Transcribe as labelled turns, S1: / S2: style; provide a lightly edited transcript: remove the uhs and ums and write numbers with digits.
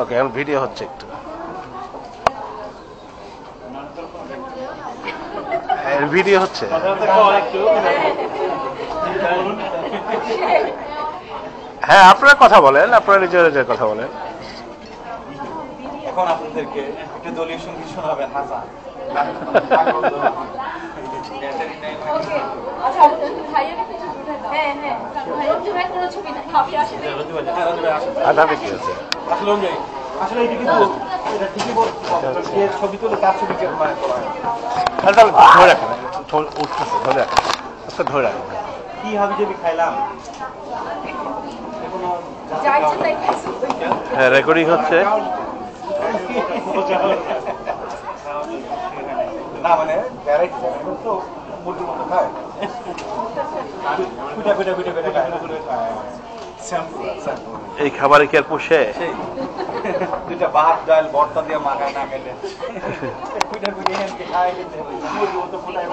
S1: ওকে, এখন ভিডিও হচ্ছে একটু। ভিডিও হচ্ছে। হ্যাঁ, আপনারা কথা বলেন, আপনারা নিজের নিজের কথা বলেন।
S2: এখন আপনাদেরকে একটা দলীয় সঙ্গীত শোনাবেন হাসান।
S1: আধাতে কি আছে?
S2: আসলে এটা কিন্তু এটা ঠিকই বলছে, যে ছবি তুলে তার ছবি মানে করা হয়।
S1: তাহলে ধরে রাখেন, উঠতেছে, ধরে রাখেন, আচ্ছা ধরে রাখেন।
S2: কি হাবি জাবি খাইলাম,
S1: হ্যাঁ, রেকর্ডিং হচ্ছে।
S2: না মানে ভ্যারাইটি তো মুরগির মতো খায়, পিঠা পিঠা পিঠা পিঠা খায়।
S1: এই খাবারে কি আর পুষে?
S2: সেই দুইটা ভাত ডাল ভর্তা দিয়ে মাখায় না খেলে পিঠা পিঠা খায়, কিন্তু মুরগির মতো ফুটায়